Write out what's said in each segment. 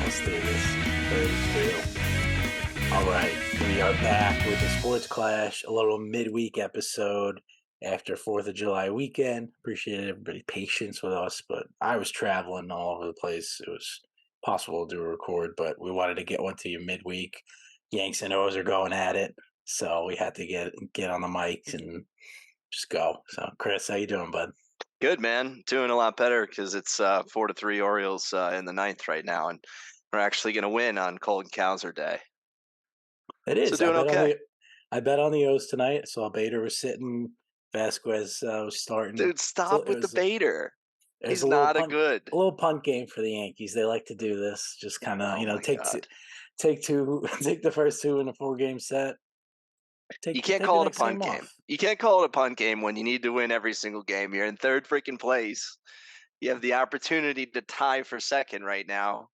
Let's do this. 32. All right, we are back with the Sports Clash, a little midweek episode after 4th of July weekend. Appreciate everybody's patience with us, but I was traveling all over the place. It was possible to do a record, but we wanted to get one to you midweek. Yanks and O's are going at it, so we had to get on the mics and just go. So, Chris, how you doing, bud? Good, man. Doing a lot better because it's 4-3 Orioles in the ninth right now, and we're actually going to win on Colton Cowser Day. It is. So doing okay. I bet on the O's tonight. I saw Bader was sitting. Vasquez was starting. Dude, stop with the Bader. He's not a little punt game for the Yankees. They like to do this. Just kind of, take the first two in a 4-game set. You can't call it a punt game. You can't call it a punt game when you need to win every single game. You're in third freaking place. You have the opportunity to tie for second right now.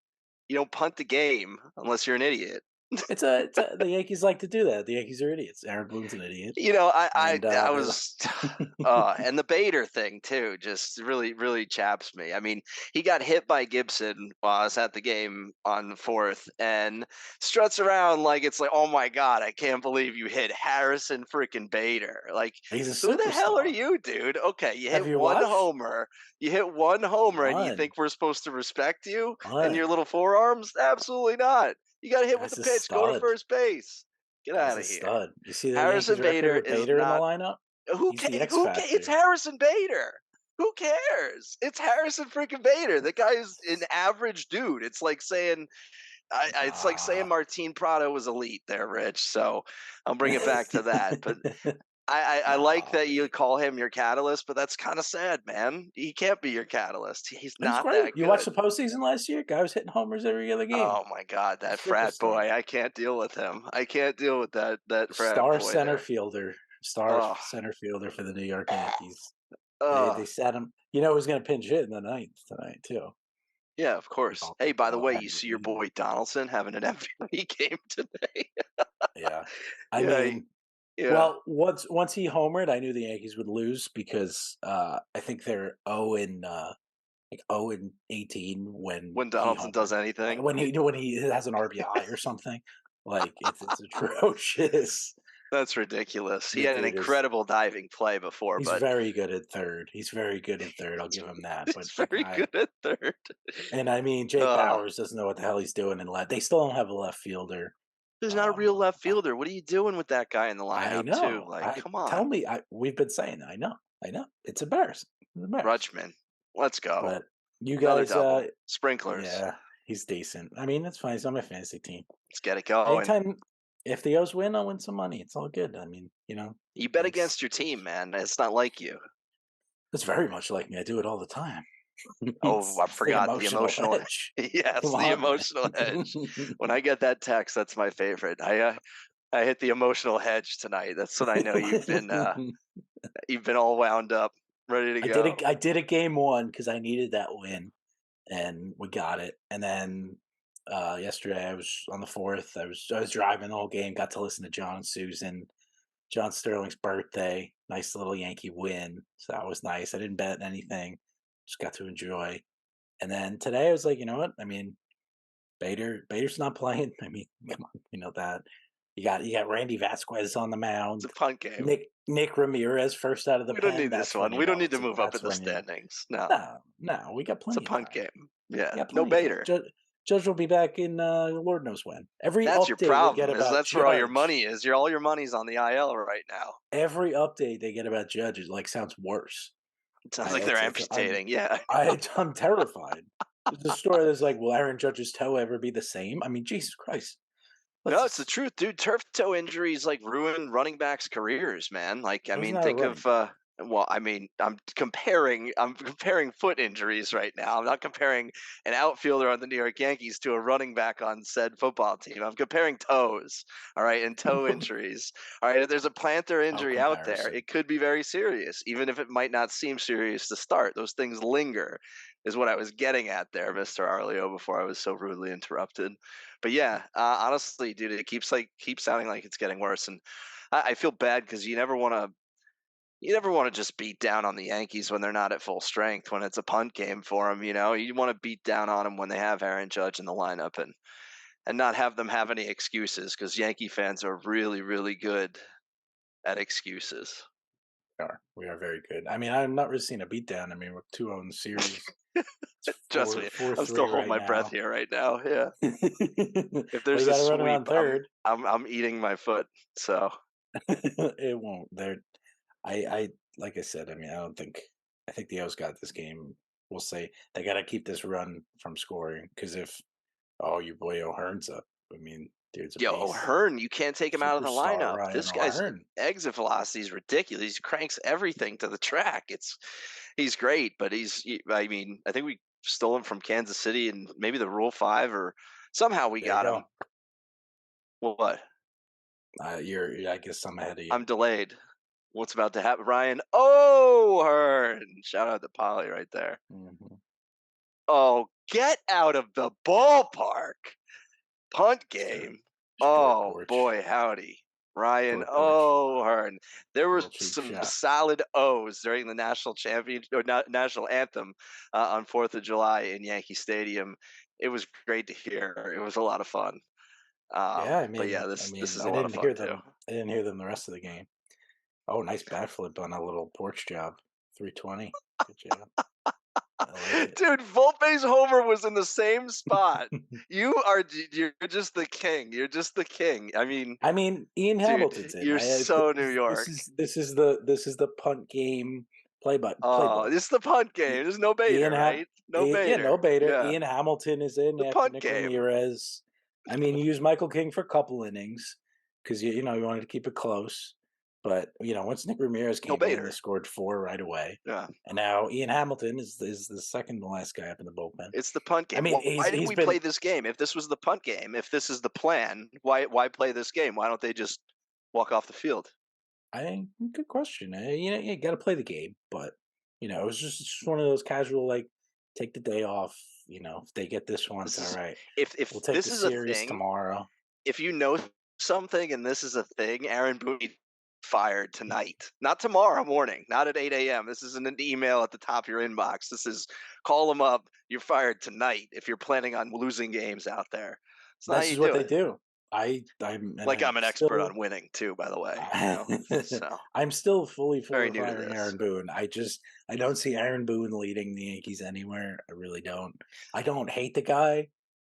You don't punt the game unless you're an idiot. The Yankees like to do that. The Yankees are idiots. Aaron Boone's an idiot. I was, and the Bader thing too, just really chaps me. I mean, he got hit by Gibson while I was at the game on the 4th, and struts around like it's like, oh my god, I can't believe you hit Harrison freaking Bader. Like, who the hell are you, dude? Okay, you hit one homer, and you think we're supposed to respect you and your little forearms? Absolutely not. You got to hit with the pitch. Go to first base. Get out of here. Stud. You see that Harrison Bader is Bader in the lineup? Who cares? It's Harrison Bader. Who cares? It's Harrison freaking Bader. The guy is an average dude. It's like saying, it's like saying Martin Prado was elite there, Rich. So I'll bring it back to that. But I like that you call him your catalyst, but that's kind of sad, man. He can't be your catalyst. He's not that good. You watched the postseason last year? Guy was hitting homers every other game. Oh my god, that frat boy! I can't deal with him. I can't deal with that frat boy. Center fielder center fielder for the New York Yankees. They sat him. You know who's going to pinch hit in the ninth tonight too. Yeah, of course. Hey, by the way, you see your boy Donaldson having an MVP game today. Yeah, I mean. Yeah. Well, once he homered, I knew the Yankees would lose because I think they're 0-18 when Donaldson does anything. When he has an RBI or something, like it's atrocious. That's ridiculous. He had an incredible diving play before. He's very good at third. I'll give him that. He's very good at third. And I mean, Jake Bowers doesn't know what the hell he's doing in left. They still don't have a left fielder. He's not a real left fielder. What are you doing with that guy in the lineup, too? Like, come on. Tell me. We've been saying that. I know. It's embarrassing. Rutschman, let's go. But you guys, sprinklers. Yeah, he's decent. I mean, it's fine. He's on my fantasy team. Let's get it going. Anytime, if the O's win, I'll win some money. It's all good. I mean, You bet against your team, man. It's not like you. It's very much like me. I do it all the time. Oh, I forgot the emotional edge. Yes, the emotional edge. When I get that text, that's my favorite. I hit the emotional hedge tonight. That's when I know you've been all wound up, ready to go. I did a game 1 because I needed that win, and we got it. And then yesterday I was on the 4th. I was driving the whole game. Got to listen to John and Susan. John Sterling's birthday. Nice little Yankee win. So that was nice. I didn't bet anything. Just got to enjoy. And then today I was like, you know what? I mean, Bader's not playing. I mean, come on, you know that. You got Randy Vasquez on the mound. It's a punt game. Nick Ramirez first out of the pen. We don't need this one. We don't need to move up in the standings. No, we got plenty. It's a punt game. Yeah, no Bader. Judge will be back in Lord knows when. That's your problem. That's where all your money is. All your money's on the IL right now. Every update they get about Judge sounds worse. It sounds like they're amputating. I'm terrified. The story is like, will Aaron Judge's toe ever be the same? I mean, Jesus Christ. No, it's the truth, dude. Turf toe injuries ruin running backs' careers, man. Like, I mean, think of well, I mean, I'm comparing foot injuries right now. I'm not comparing an outfielder on the New York Yankees to a running back on said football team. I'm comparing toes, all right, and toe injuries. All right, if there's a plantar injury out there, it could be very serious, even if it might not seem serious to start. Those things linger, is what I was getting at there, Mr. Arleo, before I was so rudely interrupted. But yeah, honestly, dude, it keeps sounding like it's getting worse, and I feel bad because you never want to. you never want to just beat down on the Yankees when they're not at full strength, when it's a punt game for them. You want to beat down on them when they have Aaron Judge in the lineup and not have them have any excuses, because Yankee fans are really, really good at excuses. We are very good. I mean, I'm not really seeing a beatdown. I mean, we're 2-0 in the series. It's Trust me, I'm still 4-3 holding right my breath now. here right now. Yeah. If Well, there's you a got to run sweep, around I'm third. I'm eating my foot. So It won't. I like I said. I mean, I don't think. I think the O's got this game. We'll say they got to keep this run from scoring because if your boy O'Hearn's up, I mean, dude's a yo, beast. O'Hearn, you can't take him out of the Superstar lineup. Ryan This guy's O'Hearn. exit velocity is ridiculous. He cranks everything to the track. He's great, but I mean, I think we stole him from Kansas City and maybe the Rule 5, or somehow we There you got him. go. What? I guess I'm ahead of you. I'm delayed. What's about to happen, Ryan? O'Hearn. Shout out to Polly right there. Hmm. Oh, get out of the ballpark. Punt game. Short Oh porch. boy, howdy. Ryan Short porch. O'Hearn. There were Little cheap some shot. solid O's during the national championship or national anthem on 4th of July in Yankee Stadium. It was great to hear. It was a lot of fun. Yeah, But yeah, this is a I lot of didn't fun hear too. them. I didn't hear them the rest of the game. Oh, nice backflip on a little porch job. 320. Good job. I like it. Dude, Volpe's homer was in the same spot. You're just the king. You're just the king. I mean, I mean, Ian dude, Hamilton's in. you're so New York. This is the punt game Oh, playbook. this is the punt I- game. There's no Ian Bader, Ham, right? No Yeah, no Bader. Bader. Yeah, Ian Hamilton is in the after punt Nick game. Ramirez. I mean, you use Michael King for a couple innings because you wanted to keep it close. But once Nick Ramirez No came in, they Bader. scored four right away. Yeah, And now Ian Hamilton is the second to last guy up in the bullpen. it's the punt I game. mean, Why did he's we play been. this game? If this was the punt game, if this is the plan, why play this game? Why don't they just walk off the field? Good question. You got to play the game, but it was just one of those casual like take the day off. If they get this one, This it's all is right. if We'll take the this is a series thing. tomorrow. If you know something and this is a thing, Aaron Boone fired tonight, not tomorrow morning, not at 8 a.m. This isn't an email at the top of your inbox. This is call them up. You're fired tonight if you're planning on losing games out there. It's not how This you is what do they it. do. I'm Like I'm an expert still on winning too, by the way. So I'm still fully very for new to firing this. Aaron Boone. I don't see Aaron Boone leading the Yankees anywhere. I really don't. I don't hate the guy,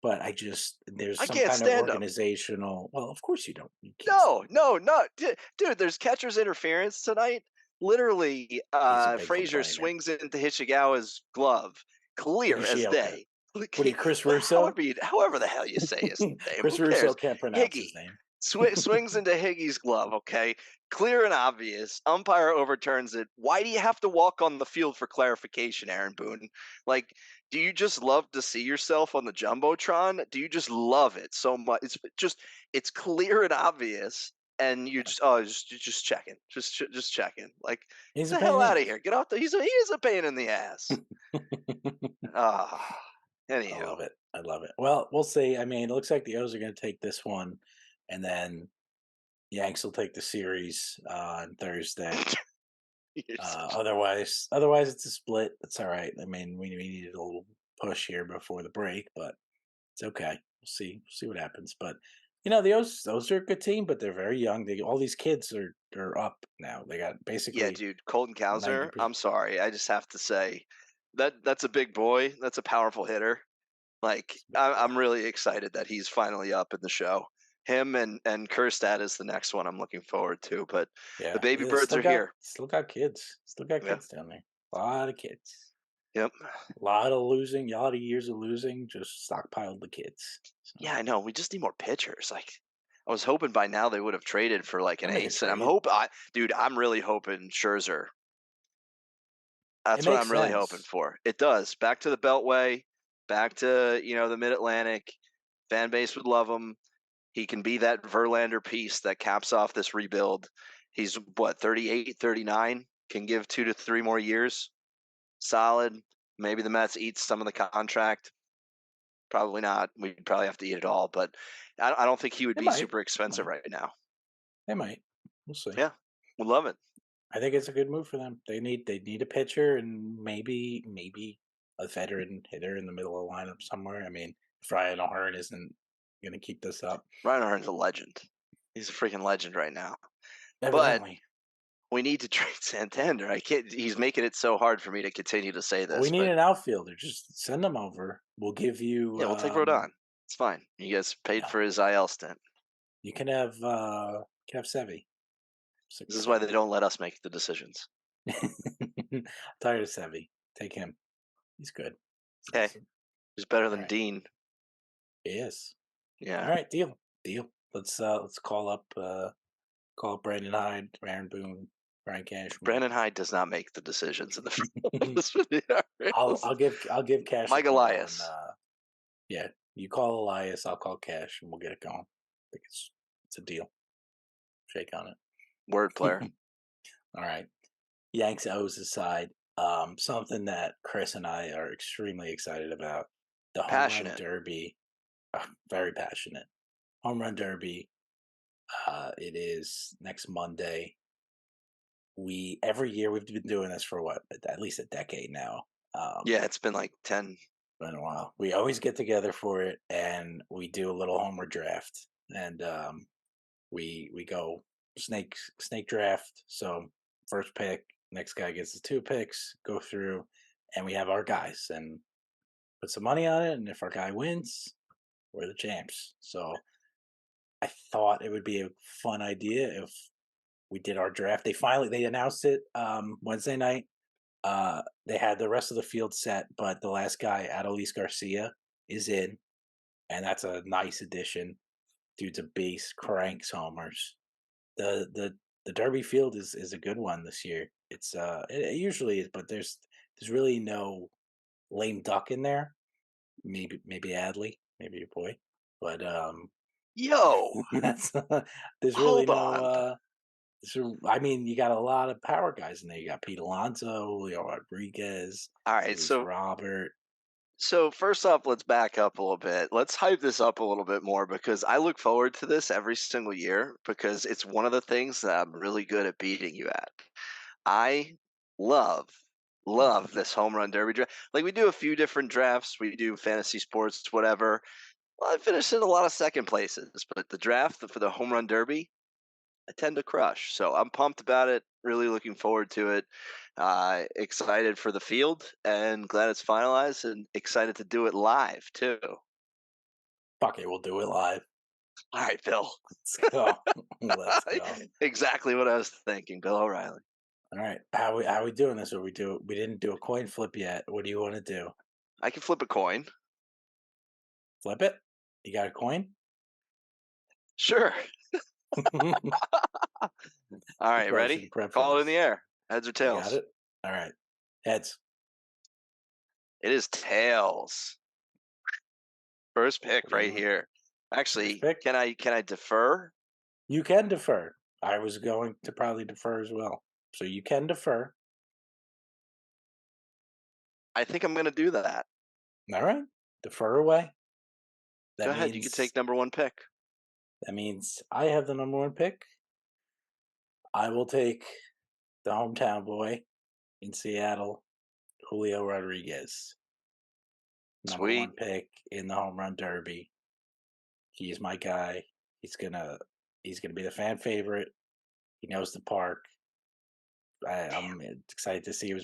but there's I some can't kind of stand him. organizational. Well, of course you don't. You can't stand. No, no, no, dude. There's catcher's interference tonight. Literally, He's a big Frazier complainer. swings into Hishigawa's glove, clear as Higashioka. day. What are you, Chris Russo? However the hell you say his name, Chris who Russo cares? can't pronounce his Higgy name. swings into Higgy's glove. Okay, clear and obvious. Umpire overturns it. Why do you have to walk on the field for clarification, Aaron Boone? Like, do you just love to see yourself on the jumbotron? Do you just love it so much? It's clear and obvious, and you're just checking, just checking. Like, He's a get the pain hell in the out of ass. here. Get off the. He is a pain in the ass. Ah, I anywho. love it. I love it. Well, we'll see. I mean, it looks like the O's are going to take this one, and then Yanks will take the series on Thursday. You're such Otherwise, it's a split. It's all right. I mean, we needed a little push here before the break, but it's okay. We'll see what happens. But the O's are a good team, but they're very young. All these kids are up now. They got Yeah, basically dude, Colton 90. Cowser, I'm sorry. I just have to say that's a big boy. That's a powerful hitter. Like I'm really excited that he's finally up in the show. Him and Kerstad is the next one I'm looking forward to. But the Yeah, baby birds are here. still got kids. Still got Yeah. kids down there. A lot of kids. Yep. A lot of losing. A lot of years of losing. Just stockpiled the kids. So Yeah, I know. We just need more pitchers. Like I was hoping by now they would have traded for like an we'll make a ace. And trade. dude, I'm really hoping Scherzer. It That's what makes I'm really hoping sense. for. It does. Back to the Beltway, back to, the Mid Atlantic. Fan base would love him. He can be that Verlander piece that caps off this rebuild. He's what, 38, 39? Can give 2 to 3 more years. Solid. Maybe the Mets eat some of the contract. Probably not. We'd probably have to eat it all, but I don't think he would They be might. super They expensive might. right now. They might. We'll see. Yeah, we love it. I think it's a good move for them. They need a pitcher and maybe a veteran hitter in the middle of the lineup somewhere. I mean, if Ryan O'Hearn isn't going to keep this up, Ryan O'Hearn's a legend. He's a freaking legend right now. But evidently. we need to trade Santander. I can't. He's making it so hard for me to continue to say We this, need but an outfielder. Just send him over. We'll give you. yeah, we'll take Rodon. It's fine. You guys paid No, for his IL stint. you can have Sevy. Sick This of is why they Sevy. don't let us make the decisions. Tired of Sevy. Take him. He's good. He's Hey, awesome. he's better All than right, Dean. he is. Yeah. All right, deal. Let's call up Brandon Hyde, Aaron Boone, Brian Cashman. Brandon Hyde does not make the decisions in the front office for the I'll Orioles. I'll give I'll give Cash a Mike call and Elias, yeah, you call Elias, I'll call Cash and we'll get it going. I think it's a deal. Shake on word player, it. All right. Yanks-O's aside, something that Chris and I are extremely excited about. The home run passionate. derby. Very passionate. Home run derby. It is next Monday. We every year we've been doing this for what at least a decade now. Yeah, it's been like 10. Been a while. We always get together for it, and we do a little homer draft, and we go snake draft. So first pick, next guy gets the two picks, go through, and we have our guys and put some money on it. And if our guy wins, we're the champs. So I thought it would be a fun idea if we did our draft. They announced it Wednesday night. They had the rest of the field set, but the last guy, Adolis Garcia, is in, and that's a nice addition. Dude's a beast, cranks homers. The Derby field is a good one this year. It usually is, but there's really no lame duck in there. Maybe Adley, maybe your boy, but Yo, that's there's really hold no. on. I mean, you got a lot of power guys in there. You got Pete Alonso, Leo Rodriguez, All right, Luis Robert. so first off, let's back up a little bit. Let's hype this up a little bit more because I look forward to this every single year because it's one of the things that I'm really good at beating you at. I love this home run derby draft. Like we do a few different drafts. We do fantasy sports, whatever. Well, I finished in a lot of second places, but the draft for the home run derby, I tend to crush. So I'm pumped about it. Really looking forward to it. Excited for the field and glad it's finalized and excited to do it live too. Fuck it, we'll do it live. All right, Bill. Let's go. Let's go. Exactly what I was thinking, Bill O'Reilly. All right. How we doing this? Or we didn't do a coin flip yet. What do you want to do? I can flip a coin. Flip it? You got a coin? Sure. All right, ready? Prep for Call it in this. the air. Heads or You got tails? it? All right. Heads. It is tails. First pick right here. First Actually, pick. can I defer? You can defer. I was going to probably defer as well. So you can defer. I think I'm going to do that. All right. Defer away. Go ahead. You can take number one pick. That means I have the number one pick. I will take the hometown boy in Seattle, Julio Rodriguez. Number Sweet. one pick in the home run derby. He's my guy. He's gonna be the fan favorite. He knows the park. I'm excited to see who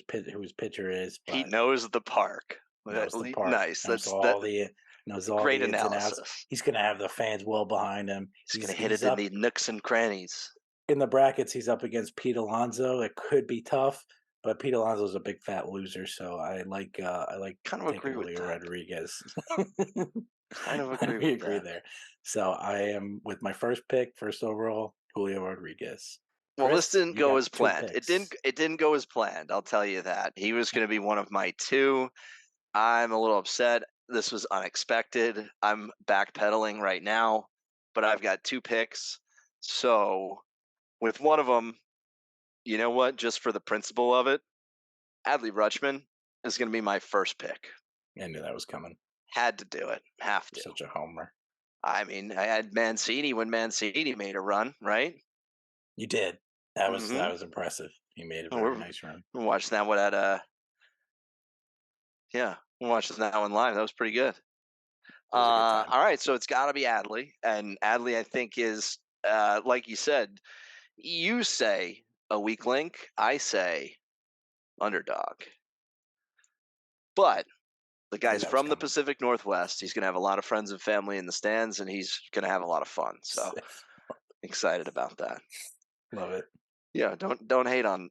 his pitcher is. He But knows the park. knows the park. Nice. Knows That's all the great ins and outs. analysis. He's gonna have the fans well behind him. He's going to hit He's it in up the nooks and crannies. in the brackets. He's up against Pete Alonso. It could be tough, but Pete Alonso's a big fat loser. So I like Kind of taking agree with Julio that. Rodriguez. Kind of agree We with agree that. there. So I am with my first pick, first overall, Julio Rodriguez. Well, this Chris, didn't you go got as two planned. It picks. didn't go as planned. I'll tell you that. He was going to be one of my two. I'm a little upset. This was unexpected. I'm backpedaling right now, but I've got two picks. So, with one of them, you know what? Just for the principle of it, Adley Rutschman is going to be my first pick. I knew that was coming. Had to do it. Have You're to. such a homer. I mean, I had Mancini when Mancini made a run, right? You did. That Mm-hmm. was impressive. He made a Oh, very nice run. we're watching that one at yeah, we're watching that one live. That was pretty good. It was a good time. All right, so it's got to be Adley, and Adley, I think, is like you said. You say a weak link. I say underdog. But the I knew guy's that was from the coming. Pacific Northwest. He's going to have a lot of friends and family in the stands, and he's going to have a lot of fun. So excited about that. Love it. Yeah, don't hate on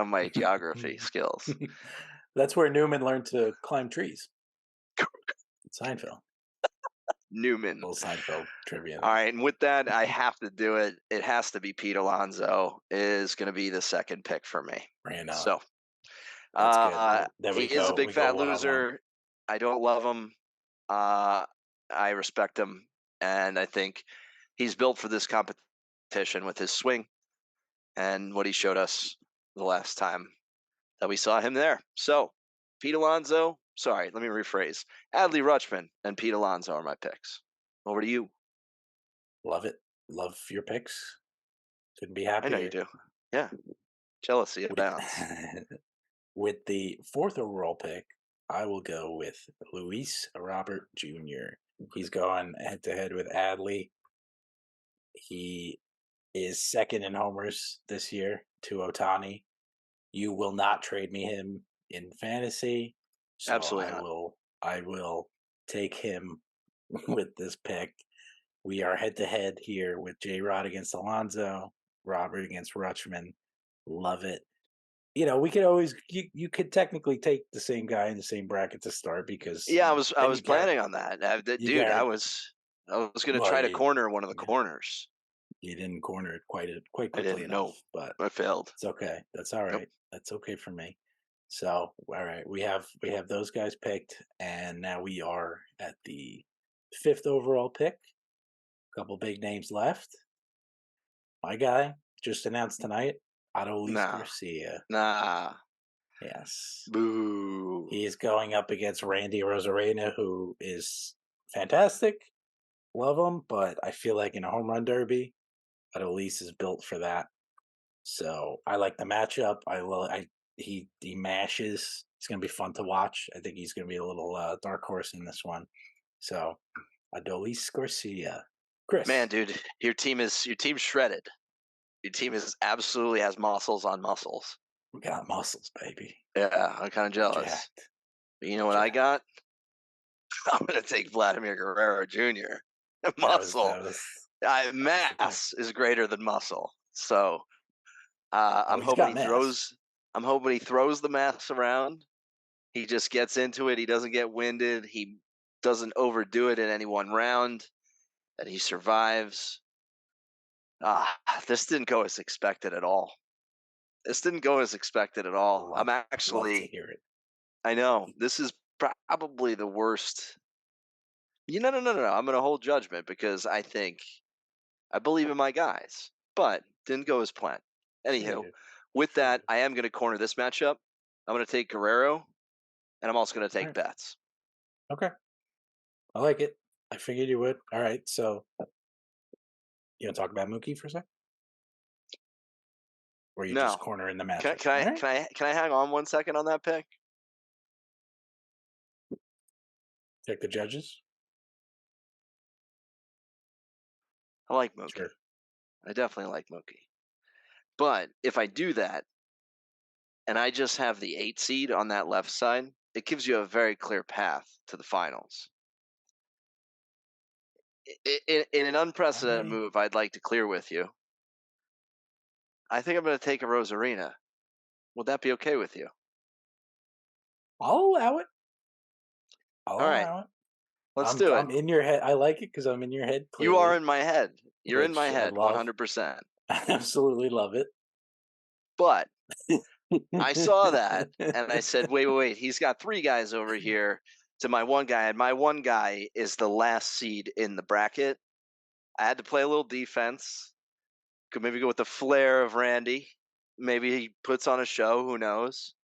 my geography skills. That's where Newman learned to climb trees. Seinfeld. Newman. Little Seinfeld trivia All there. right, and with that, I have to do it. It has to be Pete Alonso is going to be the second pick for me. Randall. So That's good. There he we is a go. big We go fat 1-on-1. loser. I don't love him. I respect him, and I think he's built for this competition with his swing and what he showed us the last time that we saw him there. So, Pete Alonso, sorry, let me rephrase. Adley Rutschman and Pete Alonso are my picks. Over to you. Love it. Love your picks. Couldn't be I know you happier. do. Yeah, jealousy With abounds. with the fourth overall pick, I will go with Luis Robert Jr. He's going head to head with Adley. He is second in homers this year to Otani. You will not trade me him in fantasy, so Absolutely not. I will take him with this pick. We are head to head here with J Rod against Alonso, Robert against Rutschman. Love it. We could always you could technically take the same guy in the same bracket to start because Yeah, I then was planning on that. you Dude, guarantee I was going to well try to corner one of the corners. you didn't corner it quite I quickly didn't know. enough, but I failed. it's okay. That's all Yep. right. That's okay for me. So, all right, we have those guys picked, and now we are at the fifth overall pick. A couple big names left. My guy just announced tonight, Adolis Nah. Garcia. Nah. Yes, Boo. he is going up against Randy Rosarena, who is fantastic. Love him, but I feel like in a home run derby, Adolis is built for that. So I like the matchup. He mashes. It's gonna be fun to watch. I think he's gonna be a little dark horse in this one. So Adolis Garcia, Man, Chris, dude, your team's shredded. Your team is absolutely has muscles on muscles. we got muscles, baby. Yeah, I'm kind of We're jealous. jacked. But you know We're what I jacked. got? I'm gonna take Vladimir Guerrero Jr. That Muscle. was that was the pick. Mass is greater than muscle. So Oh, he's got mass. I'm hoping he throws the mass around. He just gets into it. He doesn't get winded. He doesn't overdo it in any one round. That he survives. This didn't go as expected at all. This didn't go as expected at all. I'm Love to actually, hear it. I know this is probably the worst. No. I'm going to hold judgment because I believe in my guys, but didn't go as planned. Sure you Anywho, do. with Sure you that, do. I am going to corner this matchup. I'm going to take Guerrero, and I'm also going to All take right. Betts. Okay. I like it. I figured you would. All right. So you want to talk about Mookie for a sec? Or you just No, cornering the matchup? All right. can I hang on 1 second on that pick? Take the judges. I like Sure. Mookie. I definitely like Mookie. But if I do that, and I just have the 8 seed on that left side, it gives you a very clear path to the finals. In an All unprecedented right. move, I'd like to clear with you. I think I'm going to take a Rosarina. Would that be okay with you? I'll allow it. I'll All right, allow it. let's I'm do it. I'm in your head. I like it because I'm in your head You are clearly, in my head. You're in my which I head love. 100%. I absolutely love it. But I saw that and I said, wait. He's got 3 guys over here to my one guy, and my one guy is the last seed in the bracket. I had to play a little defense. Could maybe go with the flair of Randy. Maybe he puts on a show. Who knows?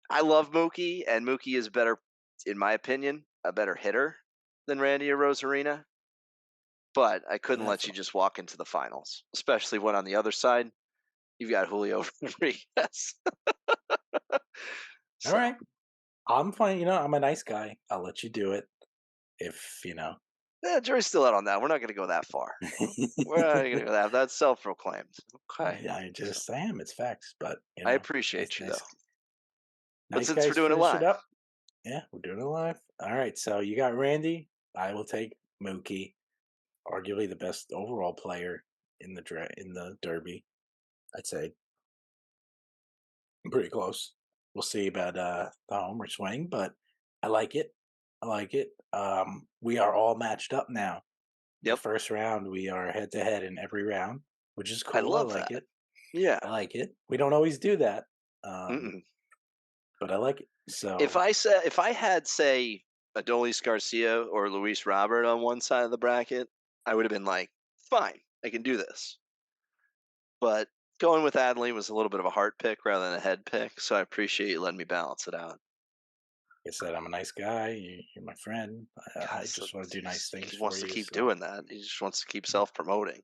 I love Mookie, and Mookie is better, in my opinion, a better hitter than Randy or Rosarina. But I couldn't let you Definitely. just walk into the finals, especially when on the other side, You've got Julio Rodriguez. All So, right. I'm fine. I'm a nice guy. I'll let you do it if. jury's still out on that. We're not going to go that far. We're not going to go that. That's self-proclaimed. Okay. So I am. It's facts. But I nice, appreciate you though. nice, But nice since we're guys doing it finish it live, up. Yeah, we're doing it live. All right. So you got Randy. I will take Mookie, arguably the best overall player in the Derby. I'd say pretty close. We'll see about the homer swing, but I like it. I like it. We are all matched up now. The yep, first round, we are head to head in every round, which is I cool. I love like that. it. Yeah. I like it. We don't always do that, Mm-mm. but I like it. If So, I had say Adolis Garcia or Luis Robert on one side of the bracket, I would have been like, fine, I can do this. But going with Adley was a little bit of a heart pick rather than a head pick, so I appreciate you letting me balance it out. like I said, I'm a nice guy. You're my friend. God, I just want to do nice things he for wants to you. keep So, doing that. He just wants to keep self promoting.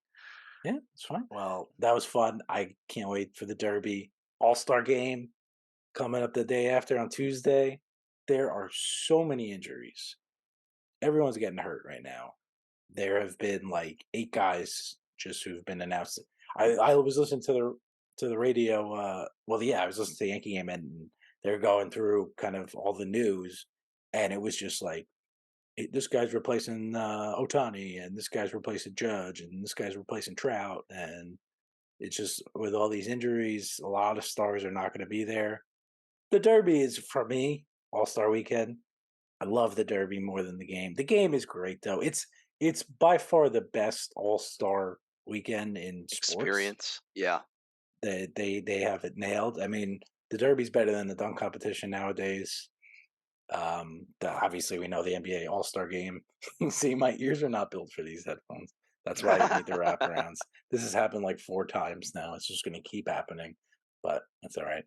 yeah, it's fine. Well, that was fun. I can't wait for the Derby All Star game coming up the day after on Tuesday. There are so many injuries. Everyone's getting hurt right now. There have been like 8 guys just who've been announced. I was listening to the radio. Yeah, I was listening to the Yankee game, and they're going through kind of all the news, and it was just like this guy's replacing Otani, and this guy's replacing Judge, and this guy's replacing Trout, and it's just with all these injuries, a lot of stars are not going to be there. The Derby is for me All Star Weekend. I love the Derby more than the game. The game is great though. It's by far the best All Star weekend in sports. Experience. Yeah. They have it nailed. I mean, the Derby's better than the dunk competition nowadays. Obviously we know the NBA All Star Game. See, my ears are not built for these headphones. That's why you need the wraparounds. This has happened like 4 times now. It's just going to keep happening, but that's all right.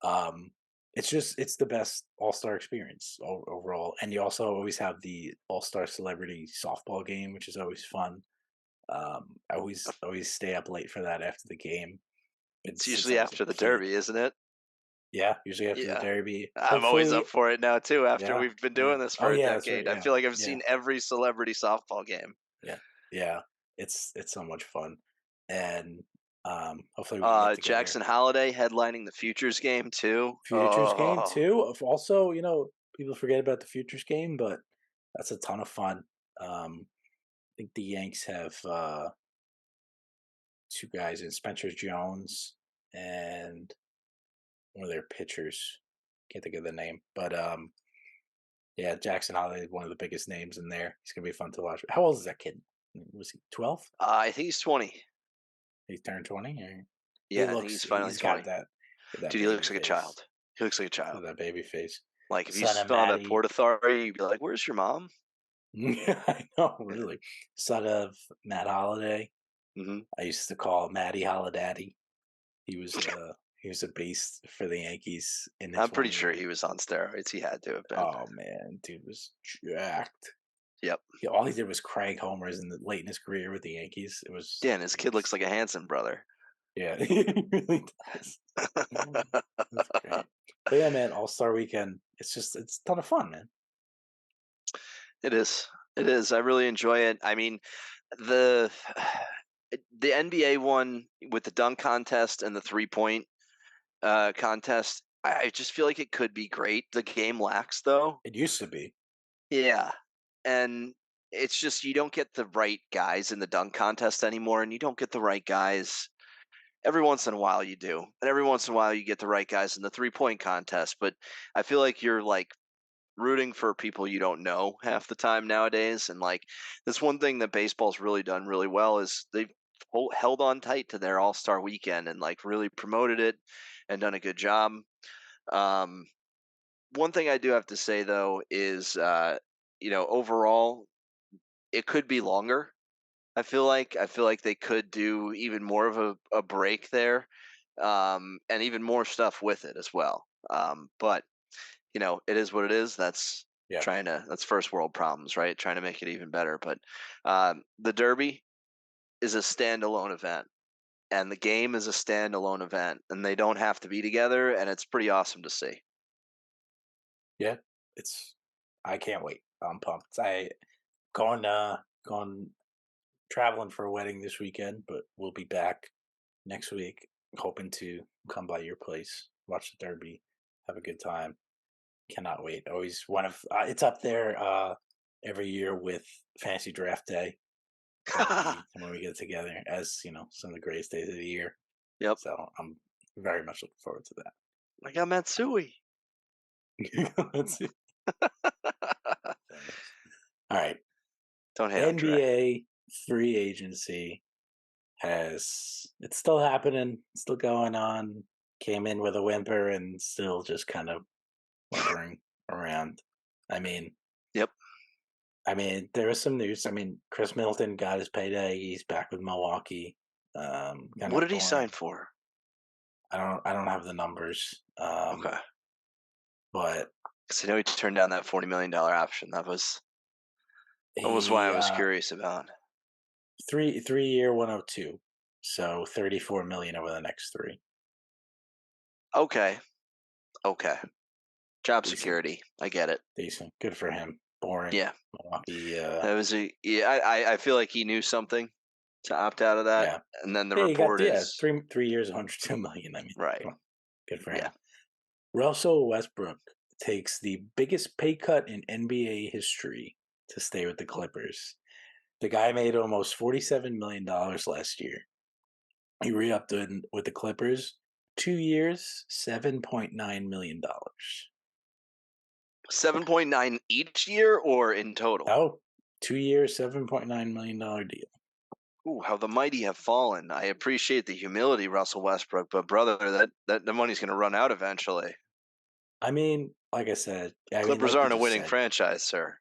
Um, it's the best all-star experience overall, and you also always have the all-star celebrity softball game, which is always fun. I always stay up late for that after the game. Been It's since usually I was a after the kid. Derby, isn't it? Yeah, usually after the Yeah. Derby. I'm always up Hopefully, for it now too after yeah, we've been yeah. doing this Oh for a yeah, that's right. decade. I Yeah, feel like I've yeah, seen every celebrity softball game. yeah, yeah. It's so much fun, and hopefully we can get together. Jackson Holiday headlining the Futures game too. Futures game Oh, too. Also, people forget about the futures game, but that's a ton of fun. I think the Yanks have 2 guys in Spencer Jones and one of their pitchers. Can't think of the name, but yeah, Jackson Holiday is one of the biggest names in there. He's gonna be fun to watch. How old is that kid? Was he 12? I think he's 20. He turned 20. Or he Yeah, I think looks. he's finally He's got 20. that Dude, he baby looks like a face. child. He looks like a Got child. that baby face. Like if you Son of saw that Maddie. Port Authority, you'd be like, "Where's your mom?" I know, really. Son of Matt Holiday. Hmm. I used to call Matty Holidaddy. He was a he was a beast for the Yankees in I'm his pretty one sure year. he was on steroids. He had to have been. Oh man, dude was jacked. Yep. All he did was crank homers late in his career with the Yankees. Dan, his It kid looks was like a Hanson brother. yeah, he really does. That's great. But yeah, man, All Star Weekend. It's a ton of fun, man. It is. It is. I really enjoy it. I mean, the the NBA one with the dunk contest and the 3 point contest. I just feel like it could be great. The game lacks though. It used to be. Yeah, and it's just you don't get the right guys in the dunk contest anymore, and you don't get the right guys. Every once in a while you do, and every once in a while you get the right guys in the 3 point contest. But I feel like you're like rooting for people you don't know half the time nowadays. And like that's one thing that baseball's really done really well is they've held on tight to their All Star weekend and like really promoted it and done a good job. Um, One thing I do have to say though is, overall it could be longer. I feel like they could do even more of a break there, and even more stuff with it as well. But it is what it is. Yeah. That's first world problems, right? Trying to make it even better. But the Derby is a standalone event, and the game is a standalone event, and they don't have to be together, and it's pretty awesome to see. Yeah, it's I can't wait. I'm pumped. Going traveling for a wedding this weekend, but we'll be back next week. Hoping to come by your place, watch the Derby, have a good time. Cannot wait. Always one of it's up there every year with Fantasy Draft Day when we get together as some of the greatest days of the year. Yep. So I'm very much looking forward to I got Matsui. that. Let's see. All right. Don't hate on Dre. NBA free agency it's still happening, still going on. Came in with a whimper and still just kind of whimpering around. I mean, Yep. there was some news. Chris Middleton got his payday. He's back with Milwaukee. Kind What of did he sign boring. for? I don't have the numbers. Okay. But Because I know he turned down that $40 million option. That was why I he was curious about. three-year 102. So 34 million over the next three. Okay. Okay. Job Decent. security. I get it. Decent. Good for him. Boring. Yeah. Milwaukee. That was I feel like he knew something to opt out of that, Yeah. and then the Yeah, you got report is 3 years, 102 million. right. Come on. Good for Yeah. him. Russell Westbrook takes the biggest pay cut in NBA history to stay with the Clippers. The guy made almost $47 million last year. He re-upped with the Clippers. 2 years, $7.9 million. 7.9 each year or in total? Oh, 2 years, $7.9 million deal. Ooh, how the mighty have fallen. I appreciate the humility, Russell Westbrook, but brother, that the money's going to run out eventually. Like I said, Clippers like you aren't a just winning said, franchise, sir.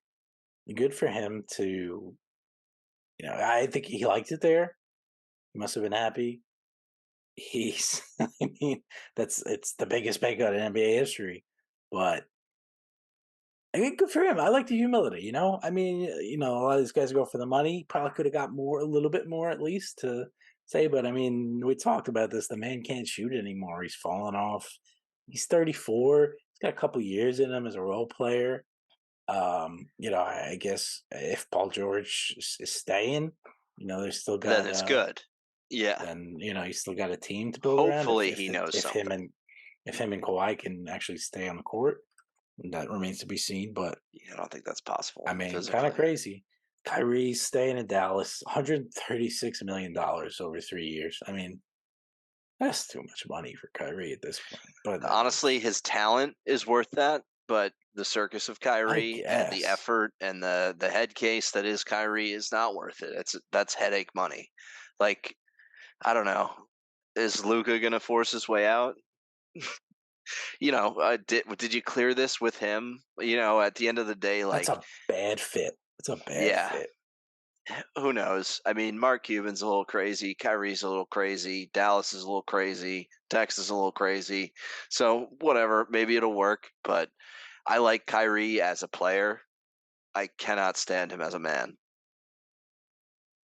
good for him to, I think he liked it there. He must have been happy. He's, I mean, it's the biggest pay cut in NBA history, but good for him. I like the humility, a lot of these guys go for the money. Probably could have got more, a little bit more at least to say, but we talked about this. The man can't shoot anymore. He's fallen off. He's 34. He's got a couple years in him as a role player. I guess if Paul George is staying, they still Then got it's good. Yeah. then you still got a team to build around. If Hopefully if he the, knows something. if him and Kawhi can actually stay on the court, that remains to be seen. But Yeah, I don't think that's possible kind of physically. crazy. Kyrie's staying in Dallas, $136 million over 3 years. That's too much money for Kyrie at this point. But Honestly, his talent is worth that, but the circus of I Kyrie and the guess. effort and the head case that is Kyrie is not worth it. That's headache money. Like, I don't know. Is Luca gonna force his way out? Did you clear this with him? At the end of the day, That's like, a bad fit. It's a bad yeah, fit. who knows? I mean, Mark Cuban's a little crazy, Kyrie's a little crazy, Dallas is a little crazy, Texas is a little crazy. So whatever, maybe it'll work. But I like Kyrie as a player. I cannot stand him as a man.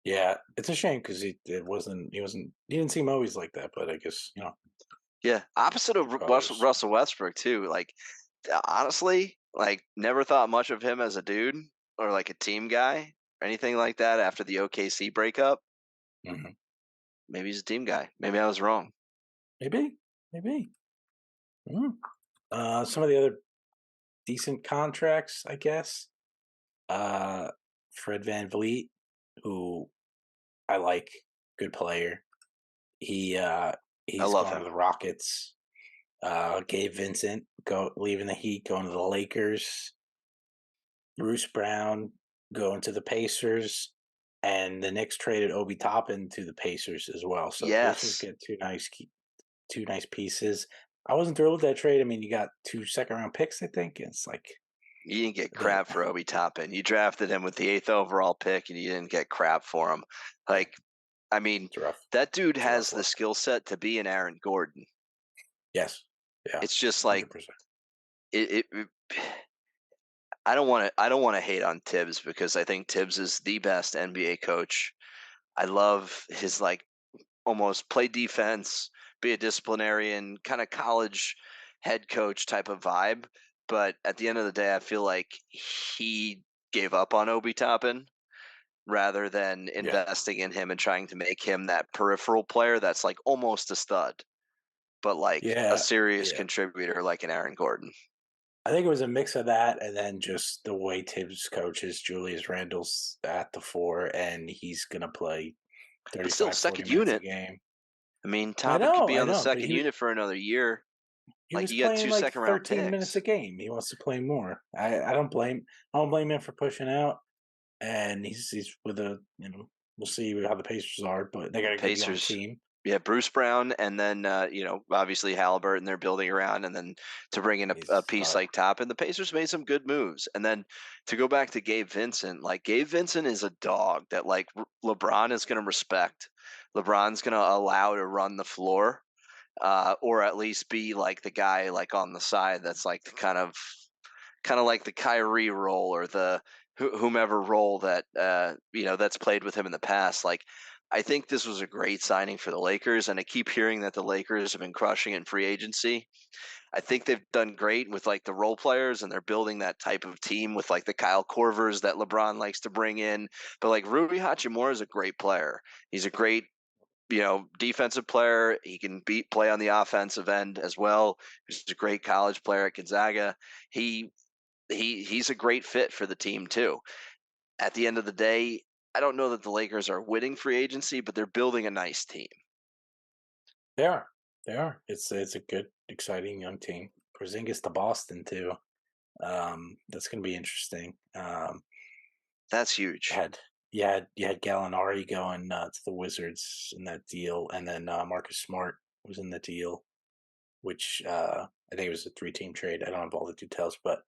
Yeah, it's a shame because he didn't seem always like that. But I guess Yeah, opposite of others. Russell Westbrook too. Like, honestly, like never thought much of him as a dude or like a team guy or anything like that after the OKC breakup. Hmm. Maybe he's a team guy. Maybe I was wrong. Maybe. Mm. Some of the other decent contracts, I guess. Uh, Fred Van Vliet, who I like, good player. He I he's love going to him. the Rockets. Gabe Vincent leaving the Heat, going to the Lakers. Bruce Brown going to the Pacers, and the Knicks traded Obi Toppin to the Pacers as well. So the Pacers Yes, get two nice pieces. I wasn't thrilled with that trade. You got 2 second-round picks, I think. It's like you didn't get a bit. crap for Obi Toppin. You drafted him with the 8th overall pick, and you didn't get crap for him. Yeah, Like, I mean, it's rough. that dude It's a has rough the look. skill set to be an Aaron Gordon. Yes. Yeah. It's just like 100%. it I don't want to hate on Tibbs because I think Tibbs is the best NBA coach. I love his like almost play defense, be a disciplinarian, kind of college head coach type of vibe. But at the end of the day, I feel like he gave up on Obi Toppin rather than Yeah. investing in him and trying to make him that peripheral player that's like almost a stud, but like a Yeah. serious Yeah. contributor like an Aaron Gordon. I think it was a mix of that and then just the way Tibbs coaches Julius Randle's at the 4, and he's gonna play But still, 35, 40 second minutes a unit. game. I mean, Toppin could be I on the know, but second unit for another year. he Like was you got playing two like second round 13 minutes a picks. game. He wants to play more. I don't blame him for pushing out. And he's with a we'll see how the Pacers are, but they got a good young Pacers. team. Yeah, Bruce Brown, and then obviously Halliburton. They're building around, and then to bring in a He's piece like Toppin, the Pacers made some good moves. And then to go back to Gabe Vincent, like Gabe Vincent is a dog that like LeBron is going to respect. LeBron's going to allow to run the floor, or at least be like the guy like on the side that's like the kind of like the Kyrie role or the whomever role that that's played with him in the past. Like, I think this was a great signing for the Lakers, and I keep hearing that the Lakers have been crushing in free agency. I think they've done great with like the role players, and they're building that type of team with like the Kyle Korvers that LeBron likes to bring in. But like Rui Hachimura is a great player. He's a great defensive player. He can play on the offensive end as well. He's a great college player at Gonzaga. He he's a great fit for the team too. At the end of the day, I don't know that the Lakers are winning free agency, but they're building a nice team. They are. They are. It's a good, exciting young team. Porzingis to Boston too. That's going to be interesting. That's huge. Had you had Gallinari going to the Wizards in that deal, and then Marcus Smart was in the deal, which I think it was a 3-team trade. I don't have all the details, but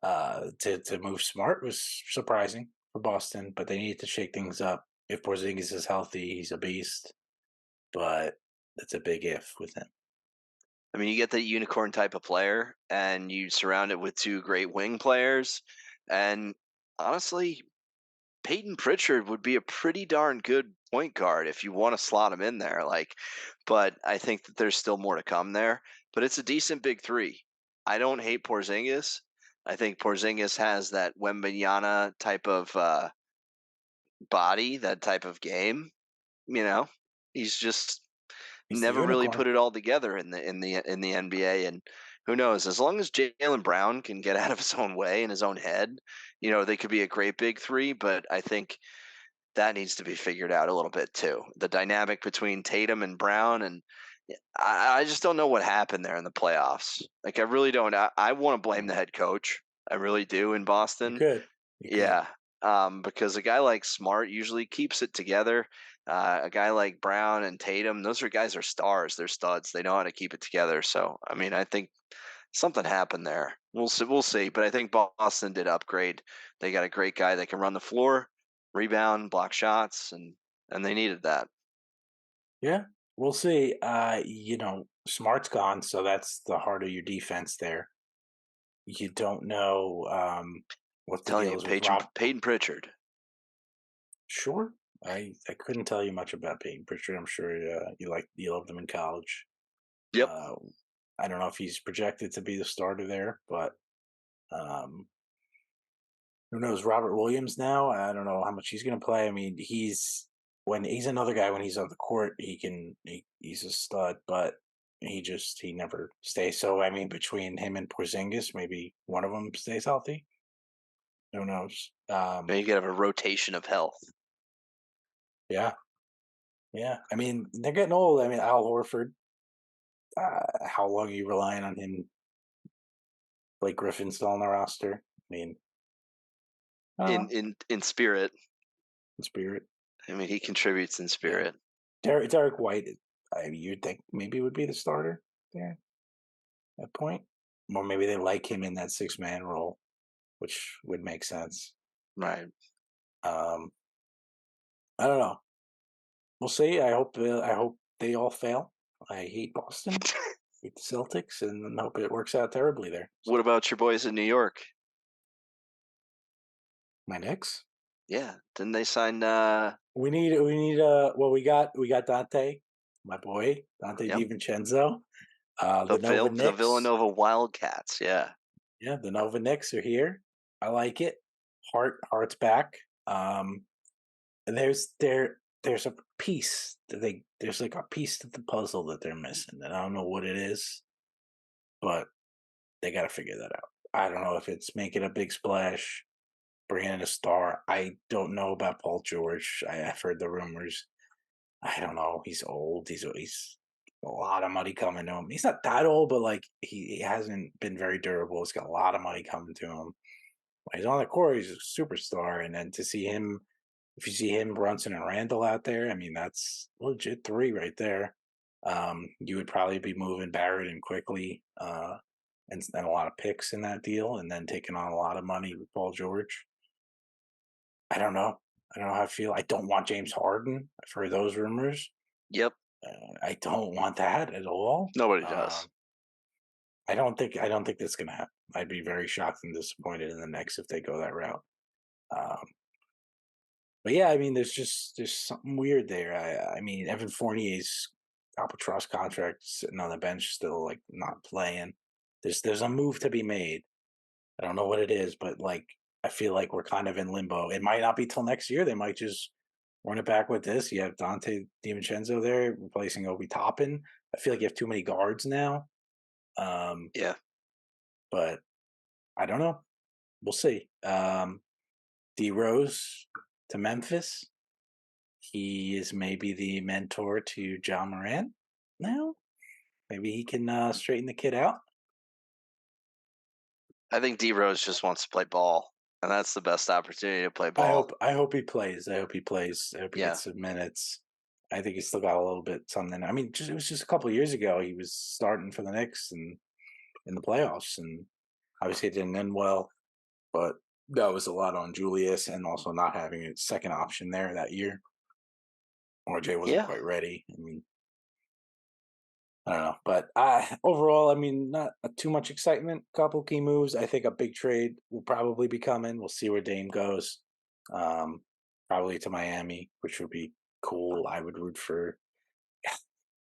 to move Smart was surprising for Boston, but they needed to shake things up. If Porzingis is healthy, he's a beast, but that's a big if with him. I mean, you get that unicorn type of player, and you surround it with two great wing players. And honestly, Peyton Pritchard would be a pretty darn good point guard if you want to slot him in there. Like, but I think that there's still more to come there. But it's a decent big three. I don't hate Porzingis. I think Porzingis has that Wembanyama type of body, that type of game. You know, he's just He's the never really unicorn. put it all together in the NBA. And who knows? As long as Jalen Brown can get out of his own way in his own head, they could be a great big three. But I think that needs to be figured out a little bit too. The dynamic between Tatum and Brown, and I just don't know what happened there in the playoffs. Like I really don't. I want to blame the Mm. head coach. I really do in You Boston. could, you could. Yeah, because a guy like Smart usually keeps it together. A guy like Brown and Tatum, those are guys are stars. They're studs. They know how to keep it together. So I mean, I think something happened there. We'll see. We'll see. But I think Boston did upgrade. They got a great guy that can run the floor, rebound, block shots, and they needed that. Yeah, we'll see. Smart's gone, so that's the heart of your defense there. You don't know what the Telling deal you, is with Rob. Peyton Pritchard. Sure, I couldn't tell you much about Peyton Pritchard. I'm sure you loved him in college. Yep. Uh, I don't know if he's projected to be the starter there, but um, who knows? Robert Williams now. I don't know how much he's going to play. I mean, he's another guy when he's on the court, he's a stud, but he never stays. So I mean, between him and Porzingis, maybe one of them stays healthy. Who knows? You could have a rotation of health. Yeah, yeah. I mean, they're getting old. I mean, Al Horford. How long are you relying on him? Blake Griffin still on the roster. I mean, In oh, in spirit. in spirit. I mean, he contributes in Yeah, spirit. Derek White. You'd think maybe would be the starter there at point, or maybe they like him in that 6-man role, which would make sense. Right. Um, I don't know. We'll see. I hope they all fail. I hate Boston, hate the Celtics, and hope it works out terribly there. What So about your boys in New York? my Knicks. Yeah. Didn't they sign We need well we got Dante. my boy, Dante Yep. DiVincenzo. The Nova The Knicks. Villanova Wildcats. Yeah. Yeah, the Nova Knicks are here. I like it. Heart's back. Um, there's a piece that there's like a piece to the puzzle that they're missing, and I don't know what it is, but they got to figure that out. I don't know if it's making a big splash, bringing in a star. I don't know about Paul George. I've heard the rumors. I don't know. He's old. He's a lot of money coming to him. He's not that old, but like he hasn't been very durable. He's got a lot of money coming to him. When he's on the court, he's a superstar. And then to see him, if you see him, Brunson and Randall out there, I mean that's legit three right there. You would probably be moving Barrett and quickly, and a lot of picks in that deal, and then taking on a lot of money with Paul George. I don't know. I don't know how I feel. I don't want James Harden. I've heard those rumors. Yep. I don't want that at all. Nobody does. I don't think that's gonna happen. I'd be very shocked and disappointed in the Knicks if they go that route. Um, but yeah, I mean, there's something weird there. I mean, Evan Fournier's Albatross contract sitting on the bench still, like not playing. There's a move to be made. I don't know what it is, but like I feel like we're kind of in limbo. It might not be till next year. They might just run it back with this. You have Dante DiVincenzo there replacing Obi Toppin. I feel like you have too many guards now. Um, Yeah. but I don't know. We'll see. D Rose to Memphis. He is maybe the mentor to John Moran now. Maybe he can straighten the kid out. I think D Rose just wants to play ball, and that's the best opportunity to play ball. I hope he plays. I hope he plays. I hope he Yeah. gets some minutes. I think he's still got a little bit something. I mean, it was just a couple of years ago he was starting for the Knicks and in the playoffs, and obviously it didn't end well. But that was a lot on Julius, and also not having a second option there that year. RJ wasn't Yeah. quite ready. I mean, I don't know, but overall, I mean, not too much excitement. Couple key moves. I think a big trade will probably be coming. We'll see where Dame goes. Um, Probably to Miami, which would be cool. I would root for.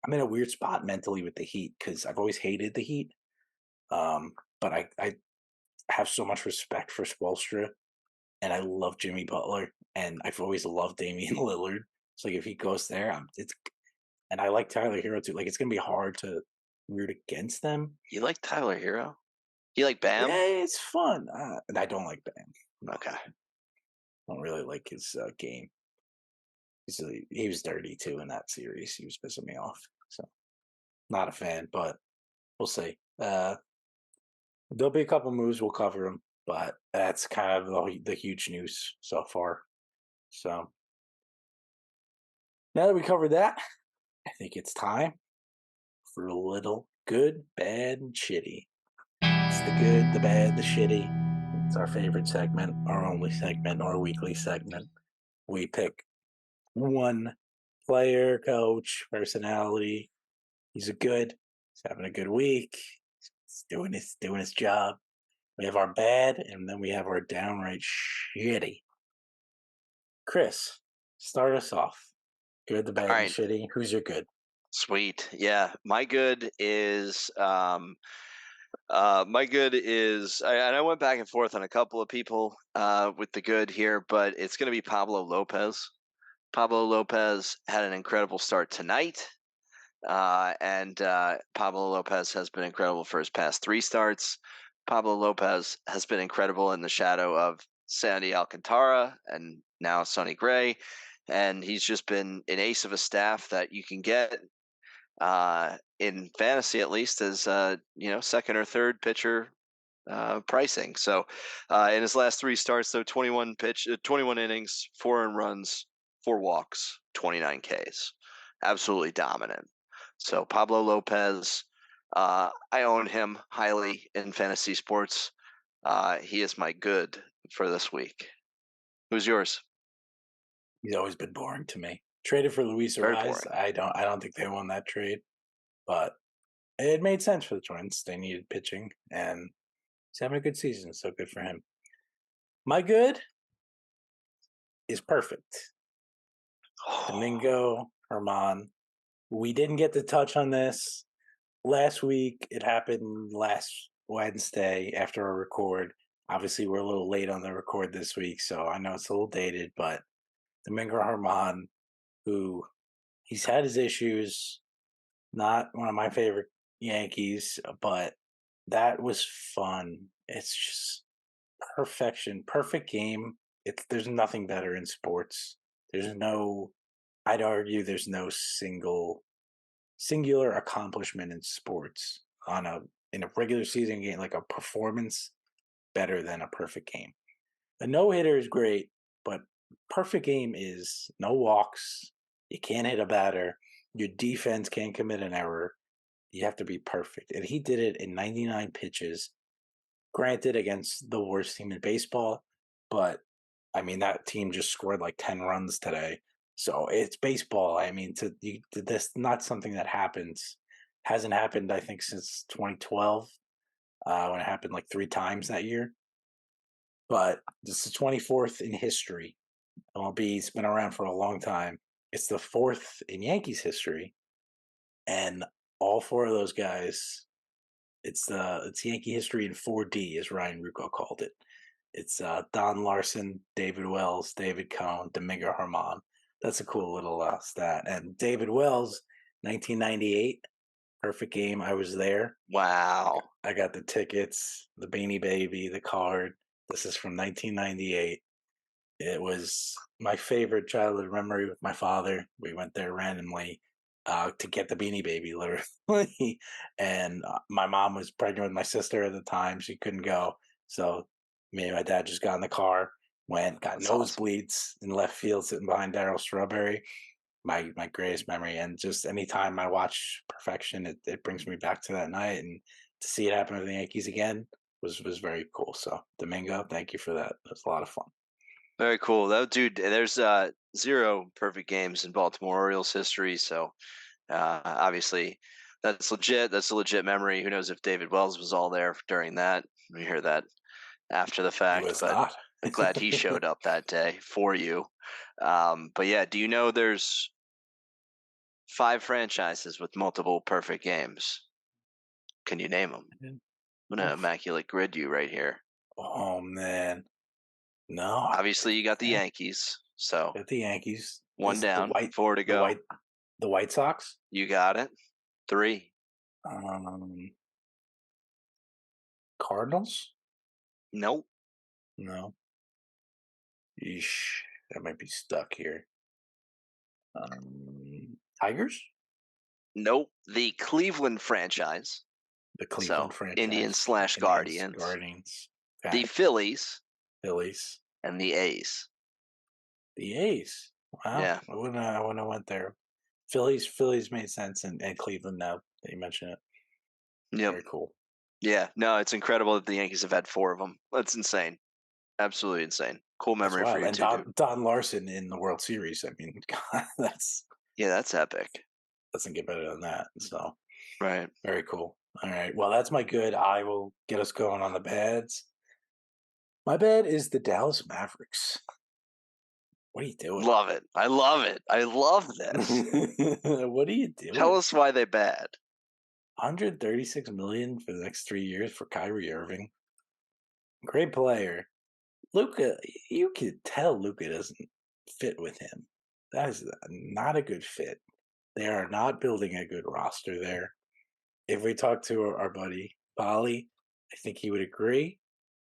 I'm in a weird spot mentally with the Heat because I've always hated the Heat. But I have so much respect for Spoelstra, and I love Jimmy Butler, and I've always loved Damian Lillard. So like if he goes there, and I like Tyler Hero too. Like it's gonna be hard to root against them. You like Tyler Hero? You like Bam? Yeah, it's fun. And I don't like Bam. No, Okay. I don't really like his game. He was dirty too in that series. He was pissing me off. So not a fan, but we'll see. There'll be a couple moves. We'll cover them, but that's kind of the huge news so far. So now that we covered that, I think it's time for a little good, bad, and shitty. It's the good, the bad, the shitty. It's our favorite segment, our only segment, our weekly segment. We pick one player, coach, personality. He's a good. He's having a good week. He's doing his job. We have our bad, and then we have our downright shitty. Chris, start us off. Good, the All bad, and right. shitty. Who's your good? Sweet. Yeah. My good is and I went back and forth on a couple of people with the good here, but it's going to be Pablo Lopez. Pablo Lopez had an incredible start tonight. And Pablo Lopez has been incredible for his past three starts. Pablo Lopez has been incredible in the shadow of Sandy Alcantara and now Sonny Gray. And he's just been an ace of a staff that you can get in fantasy, at least, as second or third pitcher pricing. So in his last three starts, though, 21 innings, 4 earned runs, 4 walks, 29 Ks. Absolutely dominant. So Pablo Lopez, I own him highly in fantasy sports. He is my good for this week. Who's yours? He's always been boring to me. Traded for Luis Very Ariz. boring. I don't think they won that trade, but it made sense for the Twins. They needed pitching, and he's having a good season, so good for him. My good is perfect. Domingo Herman we didn't get to touch on this last week. It happened last Wednesday after our record. Obviously, we're a little late on the record this week, so I know it's a little dated, but Domingo Herman, who he's had his issues, not one of my favorite Yankees, but that was fun. It's just perfection, perfect game. There's nothing better in sports. There's no I'd argue there's no singular accomplishment in sports on a in a regular season game, like a performance better than a perfect game. A no hitter is great, but perfect game is no walks. You can't hit a batter. Your defense can't commit an error. You have to be perfect. And he did it in 99 pitches, granted against the worst team in baseball, but I mean that team just scored like 10 runs today. So it's baseball. I mean, this not something that happens. Hasn't happened, I think, since 2012 when it happened like three times that year. But this is 24th in history. MLB's been around for a long time. It's the fourth in Yankees history, and all four of those guys. It's Yankee history in 4D, as Ryan Rucco called it. It's Don Larson, David Wells, David Cohn, Domingo Herman. That's a cool little stat. And David Wells, 1998, perfect game. I was there. Wow. I got the tickets, the Beanie Baby, the card. This is from 1998. It was my favorite childhood memory with my father. We went there randomly to get the Beanie Baby, literally. And my mom was pregnant with my sister at the time. She couldn't go. So me and my dad just got in the car, went, got That's awesome. nosebleeds in left field sitting behind Daryl Strawberry. My greatest memory. And just anytime I watch perfection, it brings me back to that night. And to see it happen with the Yankees again was very cool. So Domingo, thank you for that. It was a lot of fun. Very cool. Though, dude, there's zero perfect games in Baltimore Orioles history, so obviously that's legit. That's a legit memory. Who knows if David Wells was all there during that? We hear that after the He fact, was but not. glad he showed up that day for you. But yeah, do you know there's 5 franchises with multiple perfect games? Can you name them? I'm gonna Oof. immaculate grid you right here. Oh man, no, I Obviously, you got the can't. Yankees, so Got the Yankees. one Is it down, four to the go. white, the White Sox? You got it. Three. Um, Cardinals? Nope. No. Yeesh, I might be stuck here. Tigers? Nope. The Cleveland franchise. The So Cleveland Indians franchise. slash Indians, Guardians. Guardians. The Okay. Phillies Phillies. and the A's. The A's. Wow, Yeah. I wouldn't have went there. Phillies made sense, and Cleveland now that you mention it. Yep. Very cool. Yeah. No, it's incredible that the Yankees have had 4 of them. That's insane. Absolutely insane. Cool That's memory for wild. you And too, dude. Don Larson in the World Series. I mean, God, that's Yeah, that's epic. doesn't get better than that. So Right. very cool. All right. Well, that's my good. I will get us going on the bads. My bad is the Dallas Mavericks. What are you doing? Love it. I love it. I love this. What are you Tell doing? us why they bad. 136 million for the next 3 years for Kyrie Irving. Great player. Luca, you could tell Luca doesn't fit with him. That is not a good fit. They are not building a good roster there. If we talk to our buddy Bali, I think he would agree.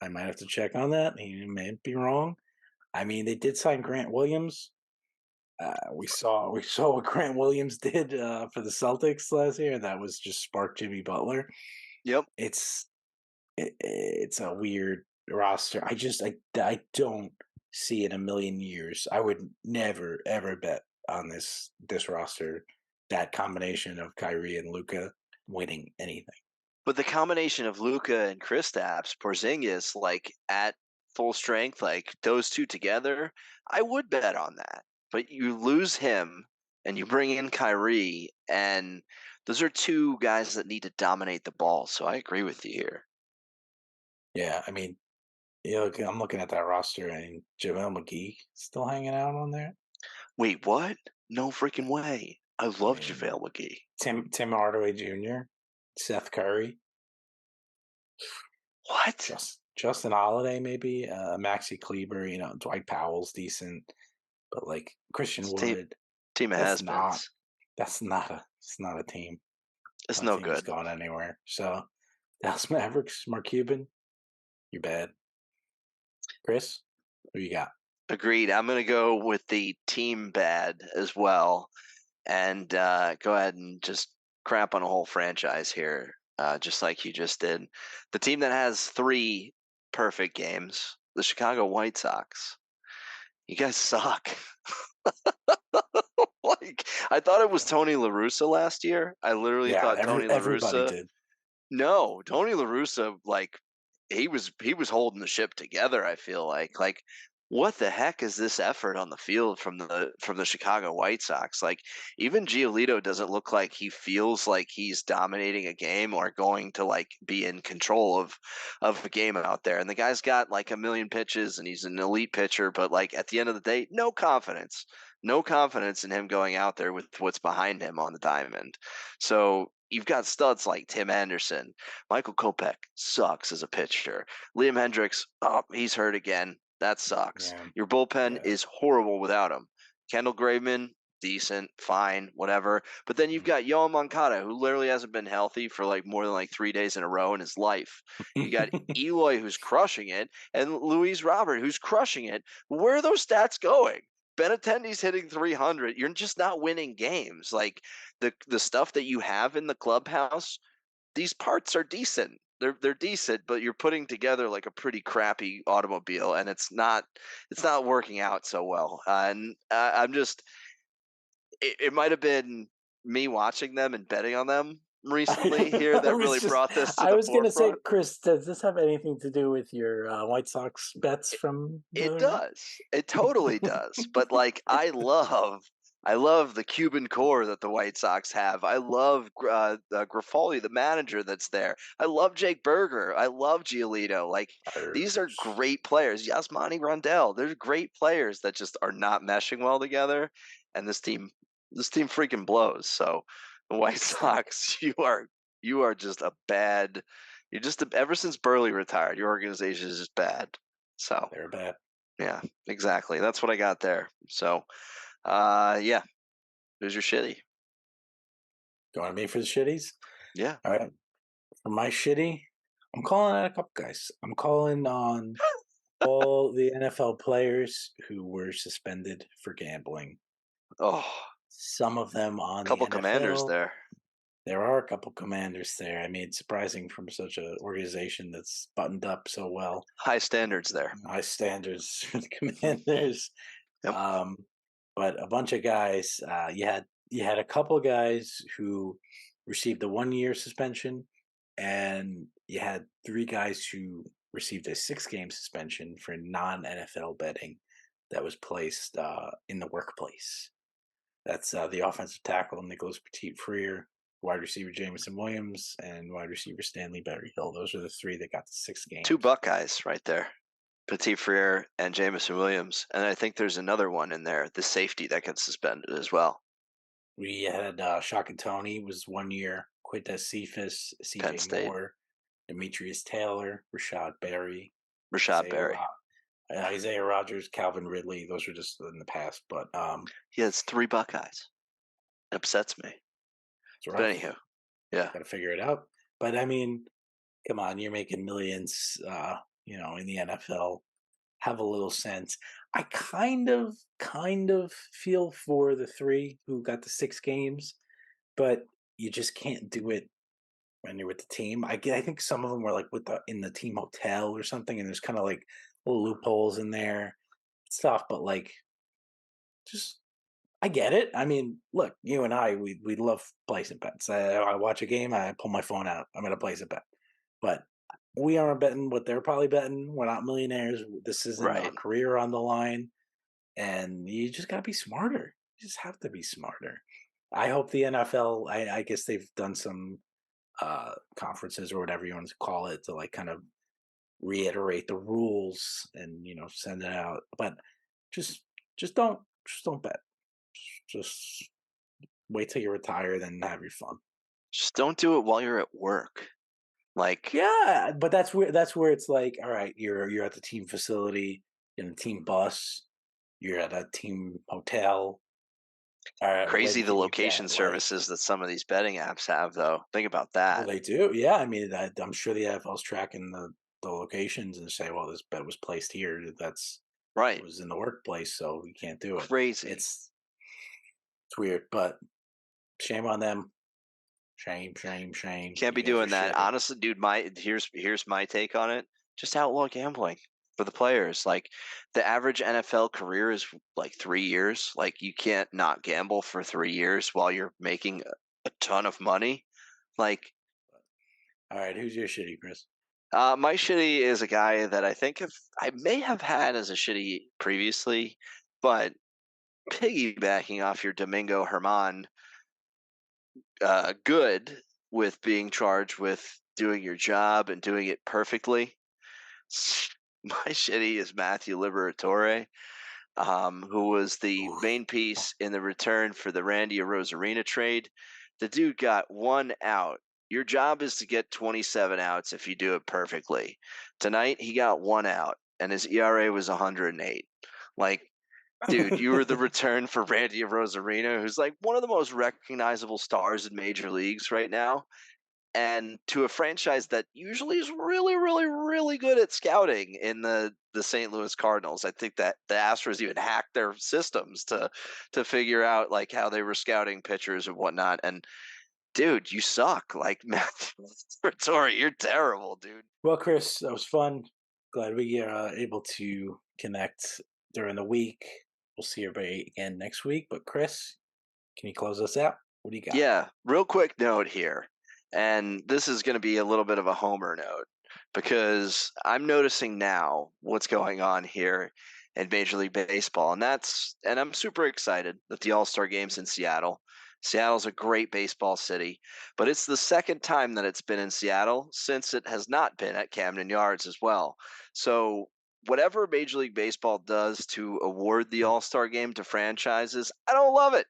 I might have to check on that. He may be wrong. I mean, they did sign Grant Williams. We saw what Grant Williams did for the Celtics last year. That was just spark Jimmy Butler. Yep. It's it's a weird roster. I don't see in a million years. I would never ever bet on this roster that combination of Kyrie and Luca winning anything. But the combination of Luca and Kristaps, Porzingis, like at full strength, like those two together, I would bet on that. But you lose him and you bring in Kyrie, and those are two guys that need to dominate the ball. So I agree with you here. Yeah, I mean, I'm looking at that roster and JaVale McGee still hanging out on there. Wait, what? No freaking way. I I love mean, JaVale McGee. Tim Hardaway Jr., Seth Curry, What? Justin Holiday, maybe Maxi Kleber. Dwight Powell's decent, but like Christian It's Wood, team of that's not has-beens. it's not a team. It's Not a no team that's good. going anywhere. So Dallas Mavericks, Mark Cuban, you're bad. Chris, who you got? Agreed. I'm going to go with the team bad as well, and go ahead and just crap on a whole franchise here, just like you just did. The team that has 3 perfect games, the Chicago White Sox. You guys suck. Like, I thought it was Tony La Russa last year. I literally Yeah, thought Tony La everybody Russa. did. No, Tony La Russa, like, he was holding the ship together, I feel like, what the heck is this effort on the field from the Chicago White Sox? Like, even Giolito doesn't look like he feels like he's dominating a game or going to, like, be in control of a game out there. And the guy's got like a million pitches and he's an elite pitcher, but like at the end of the day, no confidence. No confidence in him going out there with what's behind him on the diamond. So you've got studs like Tim Anderson. Michael Kopech sucks as a pitcher. Liam Hendricks, oh, he's hurt again. That sucks. Yeah, Your bullpen yeah. is horrible without him. Kendall Graveman, decent, fine, whatever. But then you've got Yoan Moncada, who literally hasn't been healthy for like more than like 3 days in a row in his life. You got Eloy, who's crushing it, and Luis Robert, who's crushing it. Where are those stats going? Benintendi's hitting 300. You're just not winning games. Like the stuff that you have in the clubhouse, these parts are decent. They're decent, but you're putting together like a pretty crappy automobile, and it's not working out so well. And I'm just it might have been me watching them and betting on them recently here I that really was just, brought this to I the was gonna say, forefront. Chris, does this have anything to do with your White Sox bets from the It other night? does. It totally does. But like I love the Cuban core that the White Sox have. I love Grifoli, the manager that's there. I love Jake Berger. I love Giolito. Like, these are great players. Yasmani Rondell. They're great players that just are not meshing well together. And this team freaking blows. So the White Stop. Sox, you are just a bad. You're just ever since Burley retired, your organization is just bad. So They're bad. yeah, exactly. That's what I got there. So, yeah, who's your shitty? Going me for the shitties? Yeah. All right. For my shitty, I'm calling out a couple guys. I'm calling on all the NFL players who were suspended for gambling. Oh, Some of them on the couple commanders NFL. there. There are a couple commanders there. I mean, it's surprising from such an organization that's buttoned up so well. High standards there. High standards for the commanders. Yep. Um, but a bunch of guys. You had a couple guys who received a 1 year suspension, and you had 3 guys who received a 6 game suspension for non NFL betting that was placed in the workplace. That's the offensive tackle Nicholas Petit-Frere, wide receiver Jameson Williams, and wide receiver Stanley Berryhill. Those are the 3 that got the 6 games. 2 Buckeyes right there. Petit Frere and Jameson Williams. And I think there's another one in there, the safety that gets suspended as well. We had Shock and Tony was 1 year. Quintez Cephas, Penn C.J. State. Moore, Demetrius Taylor, Rashad Berry, Rashad Isaiah, Berry. Isaiah Rogers, Calvin Ridley. Those were just in the past, but He has 3 Buckeyes. It upsets me. it's But rough. anywho, yeah. Got to figure it out. But I mean, come on, you're making millions, in the NFL. Have a little sense. I kind of feel for the 3 who got the 6 games, but you just can't do it when you're with the team. I think some of them were like in the team hotel or something, and there's kind of like little loopholes in there, stuff. But like, just I get it. I mean, look, you and I, we love placing bets. I watch a game, I pull my phone out, I'm gonna place a bet. But we aren't betting what they're probably betting. We're not millionaires. This isn't our Right. career on the line, and you just gotta be smarter. You just have to be smarter. I hope the NFL. I guess they've done some conferences or whatever you want to call it to like kind of reiterate the rules and send it out. But just just don't bet. Just Wait till you retire, then have your fun. Just don't do it while you're at work. Like, Yeah, but that's where it's like, all right, you're at the team facility, in a team bus, you're at a team hotel. All right, crazy when the can you location bet? Like, services that some of these betting apps have, though. Think about well, that. they do. Yeah, I mean, I'm sure the NFL's tracking the locations and say, well, this bet was placed here. That's Right. was in the workplace, so we can't do it. Crazy. It's weird, but shame on them. Shame, shame, shame. Can't be You guys are doing that. shitty. Honestly, dude, here's my take on it. Just outlaw gambling for the players. Like, the average NFL career is like 3 years. Like, you can't not gamble for 3 years while you're making a ton of money. Like, All right, who's your shitty, Chris? my shitty is a guy that I may have had as a shitty previously, but piggybacking off your Domingo Herman, good with being charged with doing your job and doing it perfectly. My shitty is Matthew Liberatore, who was the Oof. main piece in the return for the Randy Arozarena trade. The dude got 1 out. Your job is to get 27 outs if you do it perfectly. Tonight, he got 1 out, and his ERA was 108. Like, dude, you were the return for Randy Arozarena, who's like one of the most recognizable stars in major leagues right now. And to a franchise that usually is really, really, really good at scouting in the St. Louis Cardinals. I think that the Astros even hacked their systems to figure out like how they were scouting pitchers and whatnot. And dude, you suck. Like Matthew Tori, you're terrible, dude. Well, Chris, that was fun. Glad we are able to connect during the week. We'll see everybody again next week. But Chris, can you close us out? What do you got? Yeah, real quick note here. And this is going to be a little bit of a homer note because I'm noticing now what's going on here in Major League Baseball. And I'm super excited that the All-Star Game's in Seattle. Seattle's a great baseball city, but it's the second time that it's been in Seattle since it has not been at Camden Yards as well. So whatever Major League Baseball does to award the All-Star Game to franchises, I don't love it.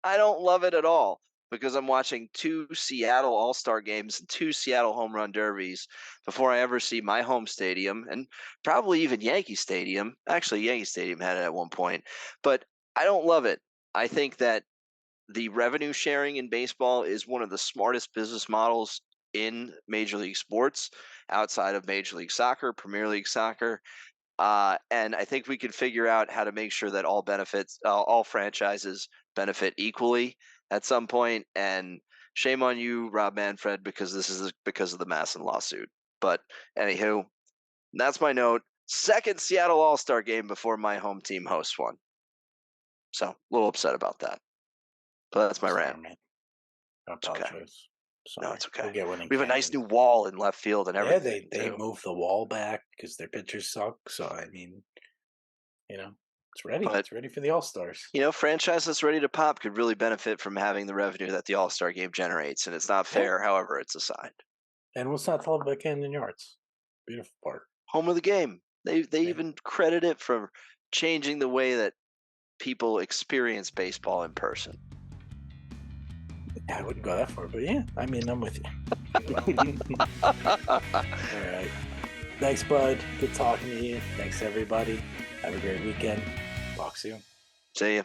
I don't love it at all because I'm watching 2 Seattle All-Star games and 2 Seattle home run derbies before I ever see my home stadium and probably even Yankee Stadium. Actually, Yankee Stadium had it at one point, but I don't love it. I think that the revenue sharing in baseball is one of the smartest business models in Major League sports outside of Major League Soccer, Premier League Soccer. And I think we can figure out how to make sure that all franchises benefit equally at some point. And shame on you, Rob Manfred, because this is because of the Masson lawsuit. But anywho, that's my note. Second Seattle All-Star game before my home team hosts one. So a little upset about that. But that's my rant. Sorry, man. I It's okay. apologize. No, Sorry. it's okay. We'll get one in We have a nice Camden. new wall in left field and Yeah, everything they too. moved the wall back because their pitchers suck. So I mean, it's ready. But It's ready for the All Stars. franchise that's ready to pop could really benefit from having the revenue that the All-Star game generates, and it's not Yeah, fair, however it's assigned. and let's not talk about Camden Yards. Beautiful park. Home of the game. They Yeah. even credit it for changing the way that people experience baseball in person. Yeah, I wouldn't go that far, but yeah, I mean, I'm with you. All right. Thanks, bud. Good talking to you. Thanks, everybody. Have a great weekend. Talk soon. See ya.